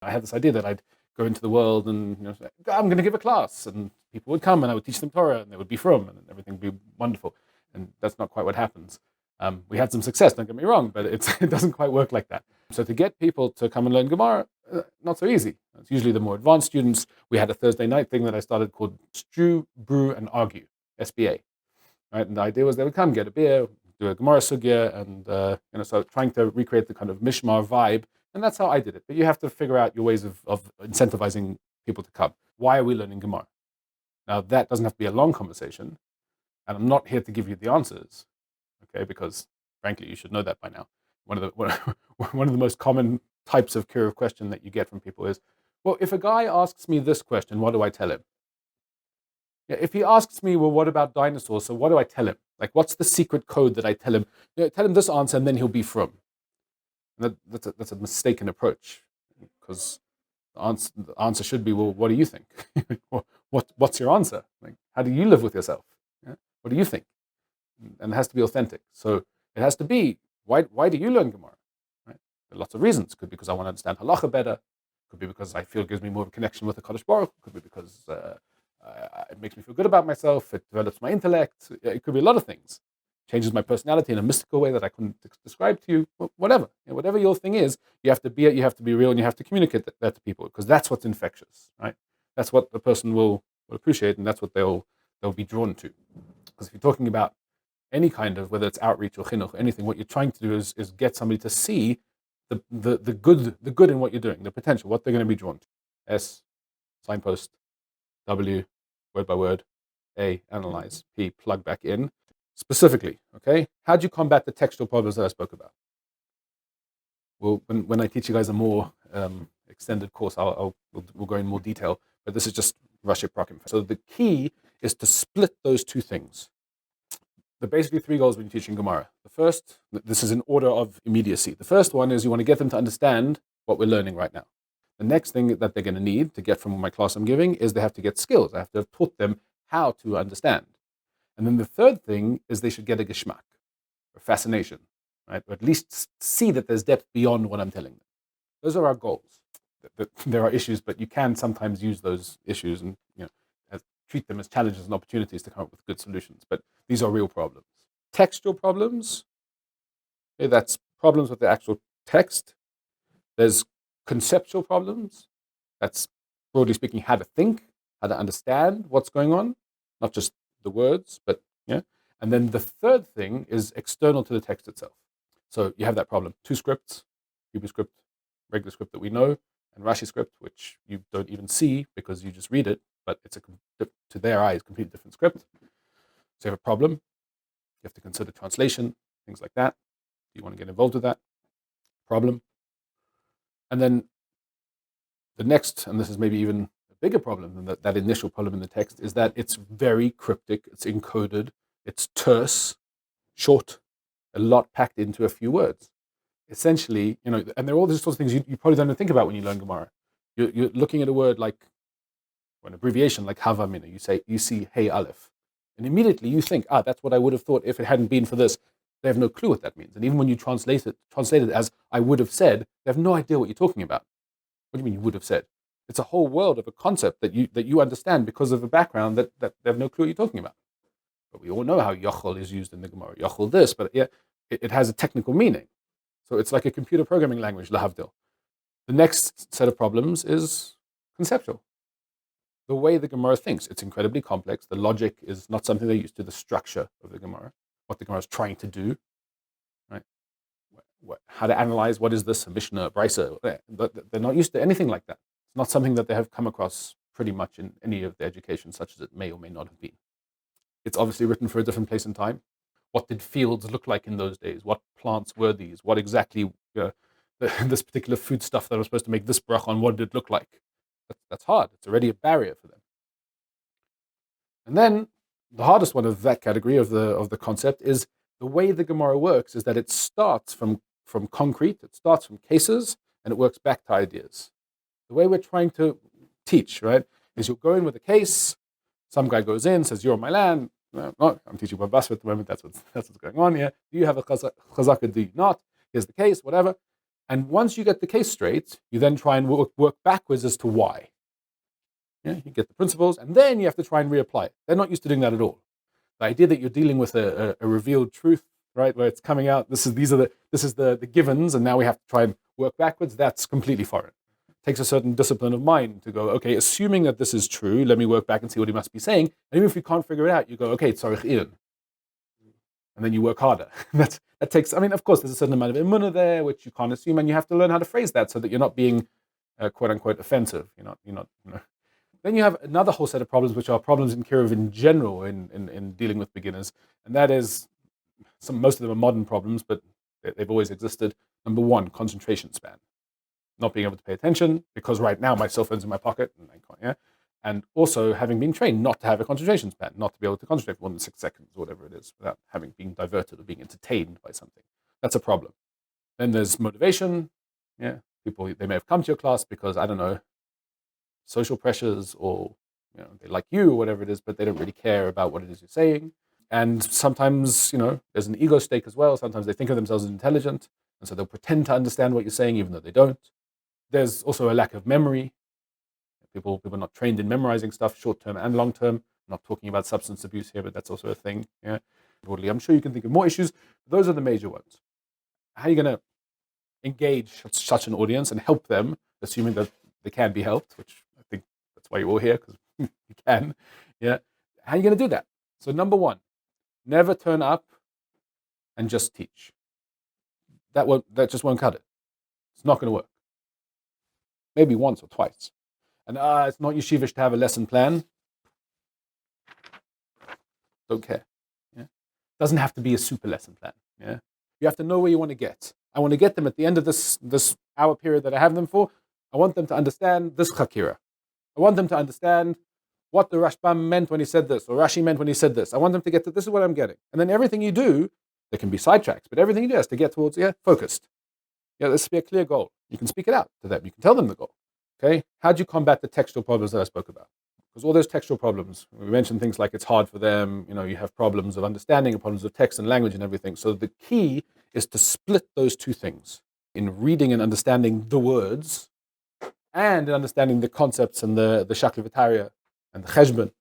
I had this idea that I'd go into the world and say, I'm going to give a class, and people would come and I would teach them Torah, and they would be from, and everything would be wonderful. And that's not quite what happens. We had some success, don't get me wrong, but it doesn't quite work like that. So to get people to come and learn Gemara, not so easy. It's usually the more advanced students. We had a Thursday night thing that I started called Stew, Brew, and Argue, SBA. Right? And the idea was they would come, get a beer, do a Gemara sugya, and so trying to recreate the kind of mishmar vibe. And that's how I did it. But you have to figure out your ways of incentivizing people to come. Why are we learning Gemara? Now, that doesn't have to be a long conversation. And I'm not here to give you the answers, okay? Because, frankly, you should know that by now. One of the most common types of curious question that you get from people is, well, if a guy asks me this question, what do I tell him? Yeah, if he asks me, well, what about dinosaurs? So what do I tell him? Like, what's the secret code that I tell him? Tell him this answer, and then he'll be from. And that's a mistaken approach, because the answer should be, well, what do you think? What's your answer? Like, how do you live with yourself? Yeah? What do you think? And it has to be authentic. So it has to be, why do you learn Gemara? Right? There are lots of reasons. Could be because I want to understand halacha better. Could be because I feel it gives me more of a connection with the Kadosh Baruch Hu. Could be because it makes me feel good about myself. It develops my intellect. It could be a lot of things. Changes my personality in a mystical way that I couldn't describe to you. Whatever, whatever your thing is, you have to be real, and you have to communicate that to people, because that's what's infectious, right? That's what the person will appreciate, and that's what they'll be drawn to. Because if you're talking about any kind of, whether it's outreach or chinuch, anything, what you're trying to do is get somebody to see the good in what you're doing, the potential, what they're going to be drawn to. S, signpost. W, word by word. A, analyze. P, plug back in. Specifically, okay? How do you combat the textual problems that I spoke about? Well, when I teach you guys a more extended course, we'll go in more detail, but this is just Rashi Prakim. So the key is to split those two things. There are basically three goals when you're teaching Gemara. The first, this is in order of immediacy. The first one is you want to get them to understand what we're learning right now. The next thing that they're going to need to get from my class I'm giving is they have to get skills. I have to have taught them how to understand. And then the third thing is they should get a geschmack, or fascination, right? Or at least see that there's depth beyond what I'm telling them. Those are our goals. There are issues, but you can sometimes use those issues and treat them as challenges and opportunities to come up with good solutions. But these are real problems. Textual problems, okay, that's problems with the actual text. There's conceptual problems. That's, broadly speaking, how to think, how to understand what's going on, not just the words, but yeah. And then the third thing is external to the text itself. So you have that problem. Two scripts, Hebrew script, regular script that we know, and Rashi script, which you don't even see because you just read it, but it's to their eyes, completely different script. So you have a problem. You have to consider translation, things like that. Do you want to get involved with that? Problem. And then the next, and this is maybe even a bigger problem than that initial problem in the text, is that it's very cryptic, it's encoded, it's terse, short, a lot packed into a few words. Essentially, and there are all these sorts of things you probably don't even think about when you learn Gemara. You're looking at a word like, or an abbreviation like Havamina. You see Hey Aleph, and immediately you think, that's what I would have thought if it hadn't been for this. They have no clue what that means. And even when you translate it as I would have said, they have no idea what you're talking about. What do you mean you would have said? It's a whole world of a concept that you understand because of a background that they have no clue what you're talking about. But we all know how Yachol is used in the Gemara. Yachol this, but yeah, it has a technical meaning. So it's like a computer programming language, lahavdil. The next set of problems is conceptual. The way the Gemara thinks, it's incredibly complex. The logic is not something they're used to, the structure of the Gemara, what the Gemara is trying to do, right? How to analyze, what is this, a Mishnah, a Brisa. They're not used to anything like that. It's not something that they have come across pretty much in any of their education, such as it may or may not have been. It's obviously written for a different place and time. What did fields look like in those days? What plants were these? What exactly, this particular food stuff that was supposed to make this brach on, what did it look like? That's hard. It's already a barrier for them. And then the hardest one of that category of the concept is the way the Gemara works is that it starts from concrete, it starts from cases, and it works back to ideas. The way we're trying to teach, right, is you'll go in with a case, some guy goes in, says, you're on my land. No, I'm teaching Babasra at the moment, that's what's going on here. Do you have a chazaka, do you not? Here's the case, whatever. And once you get the case straight, you then try and work backwards as to why. Yeah, you get the principles, and then you have to try and reapply it. They're not used to doing that at all. The idea that you're dealing with a revealed truth, right, where it's coming out, this is the givens, and now we have to try and work backwards, that's completely foreign. It takes a certain discipline of mind to go, okay, assuming that this is true, let me work back and see what he must be saying. And even if you can't figure it out, you go, okay, tzarich iyon. And then you work harder. That takes, of course, there's a certain amount of emunah there, which you can't assume, and you have to learn how to phrase that so that you're not being, quote unquote, offensive. You're not. Then you have another whole set of problems, which are problems in Kiruv in general in dealing with beginners, and that is most of them are modern problems, but they've always existed. Number one, concentration span, not being able to pay attention because right now my cell phone's in my pocket, and I can't. Yeah. And also having been trained not to have a concentration span, not to be able to concentrate for more than 6 seconds or whatever it is without being diverted or being entertained by something. That's a problem. Then there's motivation. Yeah, people, they may have come to your class because, I don't know, social pressures or they like you or whatever it is, but they don't really care about what it is you're saying. And sometimes, there's an ego stake as well. Sometimes they think of themselves as intelligent, and so they'll pretend to understand what you're saying even though they don't. There's also a lack of memory. People are not trained in memorizing stuff, short-term and long-term. I'm not talking about substance abuse here, but that's also a thing. Yeah, broadly, I'm sure you can think of more issues. But those are the major ones. How are you going to engage such an audience and help them, assuming that they can be helped, which I think that's why you're all here, because you can. Yeah, how are you going to do that? So number one, never turn up and just teach. That just won't cut it. It's not going to work. Maybe once or twice. And it's not yeshivish to have a lesson plan. Don't care. Yeah? Doesn't have to be a super lesson plan. Yeah? You have to know where you want to get. I want to get them at the end of this hour period that I have them for. I want them to understand this chakira. I want them to understand what the Rashbam meant when he said this, or Rashi meant when he said this. I want them to get to this is what I'm getting. And then everything you do, there can be sidetracks, but everything you do has to get towards, focused. Yeah, this will be a clear goal. You can speak it out to them. You can tell them the goal. Okay, how do you combat the textual problems that I spoke about? Because all those textual problems, we mentioned things like it's hard for them, you have problems of understanding and problems of text and language and everything. So the key is to split those two things in reading and understanding the words and in understanding the concepts and the shakli v'tarya and the cheshbon